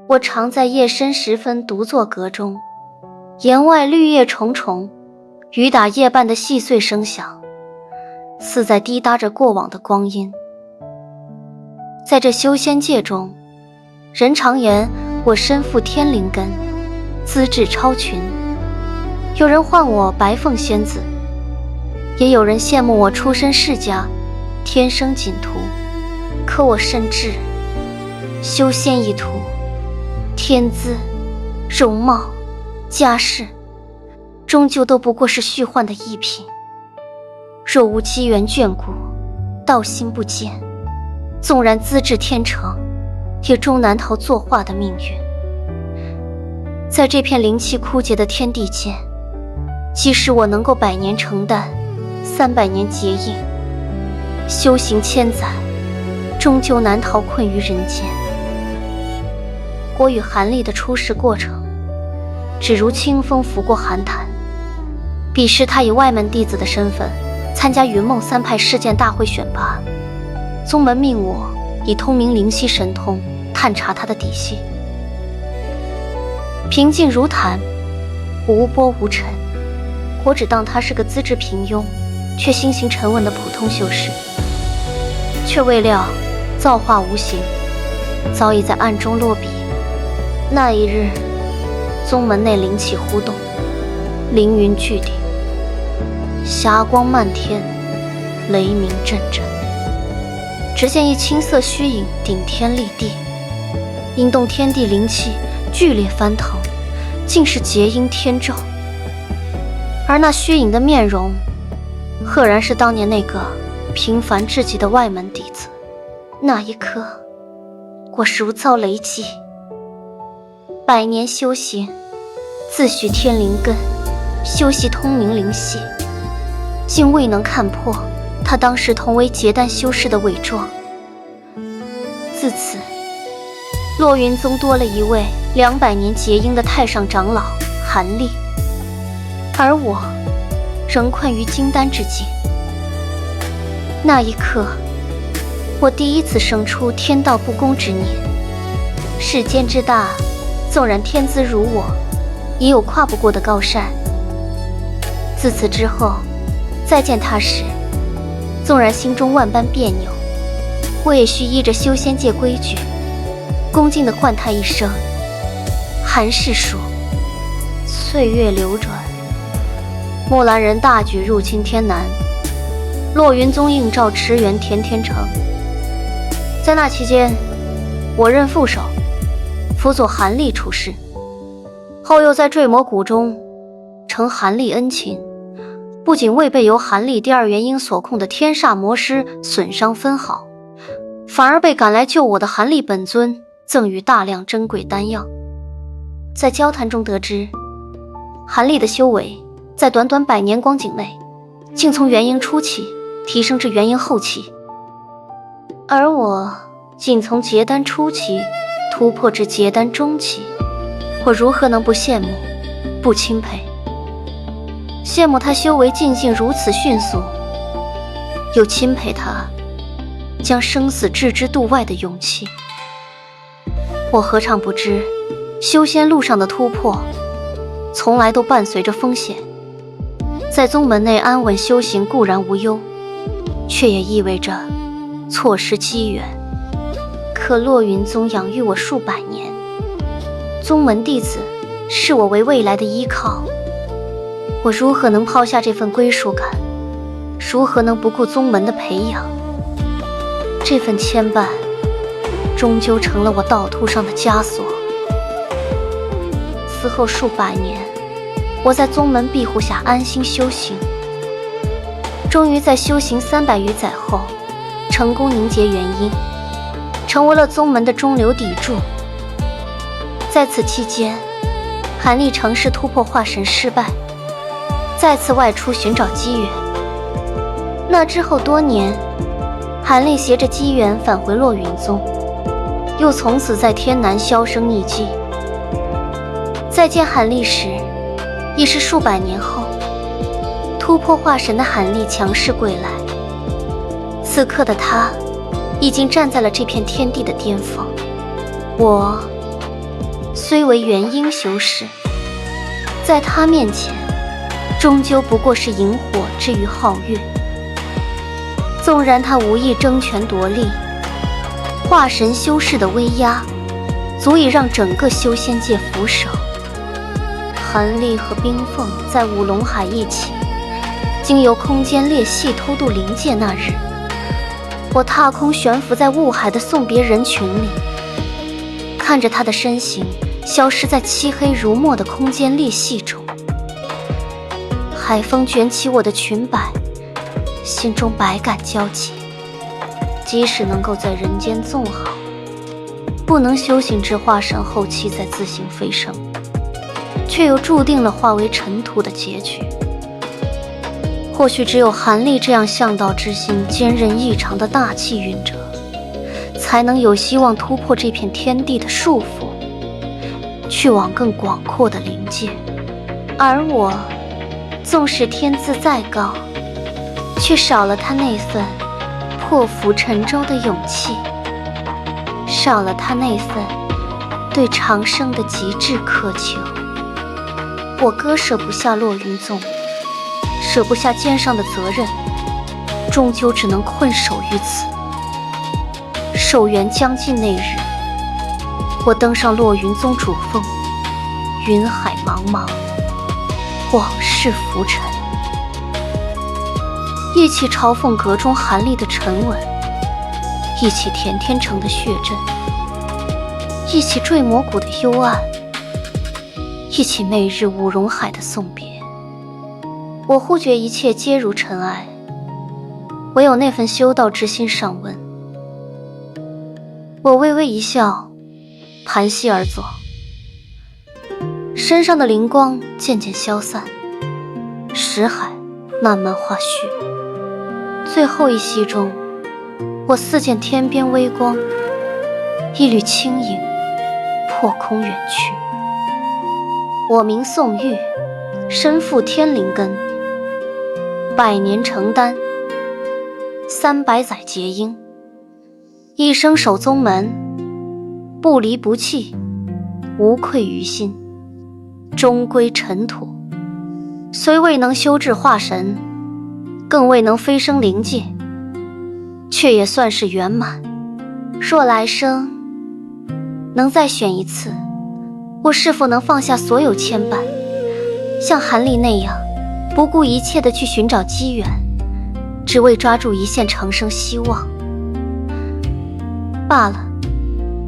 我常在夜深时分独坐阁中，檐外绿叶重重，雨打夜半的细碎声响，似在滴答着过往的光阴。在这修仙界中，人常言我身负天灵根，资质超群，有人唤我白凤仙子，也有人羡慕我出身世家，天生锦途。可我深知，修仙一途，天资、容貌、家世，终究都不过是虚幻的一品。若无机缘眷顾，道心不坚，纵然资质天成，也终难逃作化的命运。在这片灵气枯竭的天地间，即使我能够100年成丹，300年结印，修行千载，终究难逃困于人间。我与韩立的出世过程，只如清风拂过寒潭。彼时他以外门弟子的身份参加云梦3派世剑大会选拔，宗门命我以通明灵犀神通探查他的底细。平静如潭，无波无尘，我只当他是个资质平庸却心性沉稳的普通修士，却未料造化无形，早已在暗中落笔。那一日，宗门内灵气忽动，凌云聚顶，霞光漫天，雷鸣阵阵。只见一青色虚影顶天立地，引动天地灵气剧烈翻腾，竟是结阴天咒。而那虚影的面容，赫然是当年那个平凡至极的外门弟子。那一刻，我如遭雷击。100年修行，自诩天灵根，修习通明灵犀，竟未能看破他当时同为结丹修士的伪装。自此，落云宗多了一位200年结阴的太上长老韩立，而我仍困于金丹之境。那一刻，我第一次生出天道不公之念。世间之大，纵然天资如我，也有跨不过的高山。自此之后，再见他时，纵然心中万般别扭，我也需依着修仙界规矩，恭敬地唤他一声韩世叔。岁月流转，木兰人大举入侵天南，落云宗应召驰援田天城。在那期间，我任副手，辅佐韩立出世，后又在坠魔谷中承韩立恩情，不仅未被由韩立第2元婴所控的天煞魔师损伤分毫，反而被赶来救我的韩立本尊赠予大量珍贵丹药。在交谈中得知，韩立的修为在短短100年光景内，竟从元婴初期提升至元婴后期，而我仅从结丹初期突破至结丹中期，我如何能不羡慕，不钦佩？羡慕他修为进境如此迅速，又钦佩他将生死置之度外的勇气。我何尝不知，修仙路上的突破从来都伴随着风险。在宗门内安稳修行固然无忧，却也意味着错失机缘。可落云宗养育我数百年，宗门弟子视我为未来的依靠，我如何能抛下这份归属感？如何能不顾宗门的培养？这份牵绊，终究成了我道途上的枷锁。此后数百年，我在宗门庇护下安心修行，终于在修行300余载后，成功凝结元婴，成为了宗门的中流砥柱。在此期间，韩立尝试突破化神失败，再次外出寻找机缘。那之后多年，韩立携着机缘返回落云宗，又从此在天南销声匿迹。再见韩立时，已是数百年后，突破化神的韩立强势归来。此刻的他，已经站在了这片天地的巅峰。我虽为元婴修士，在他面前，终究不过是萤火之于皓月。纵然他无意争权夺利，化神修士的威压，足以让整个修仙界俯首。韩立和冰凤在五龙海一起，经由空间裂隙偷渡灵界那日，我踏空悬浮在雾海的送别人群里，看着他的身形消失在漆黑如墨的空间裂隙中。海风卷起我的裙摆，心中百感交集。即使能够在人间纵横，不能修行至化神后期再自行飞升，却又注定了化为尘土的结局。或许只有韩立这样向道之心坚韧异常的大气运者，才能有希望突破这片天地的束缚，去往更广阔的灵界。而我纵使天资再高，却少了他那份破釜沉舟的勇气，少了他那份对长生的极致渴求。我割舍不下落云宗，舍不下肩上的责任，终究只能困守于此。寿元将近那日，我登上落云宗主峰，云海茫茫，往事浮沉。一起嘲讽阁中韩立的沉稳，一起甜天城的血阵，一起坠魔谷的幽暗，一起媚日五龙海的送别。我忽觉一切皆如尘埃，唯有那份修道之心尚温。我微微一笑，盘膝而坐，身上的灵光渐渐消散，识海慢慢化虚。最后一息中，我似见天边微光，一缕轻影破空远去。我名宋玉，身负天灵根，100年成丹，300载结婴，一生守宗门，不离不弃，无愧于心，终归尘土。虽未能修至化神，更未能飞升灵界，却也算是圆满。若来生能再选一次，我是否能放下所有牵绊，像韩立那样不顾一切地去寻找机缘，只为抓住一线长生希望？罢了，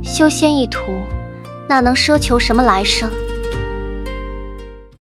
修仙一途，哪能奢求什么来生？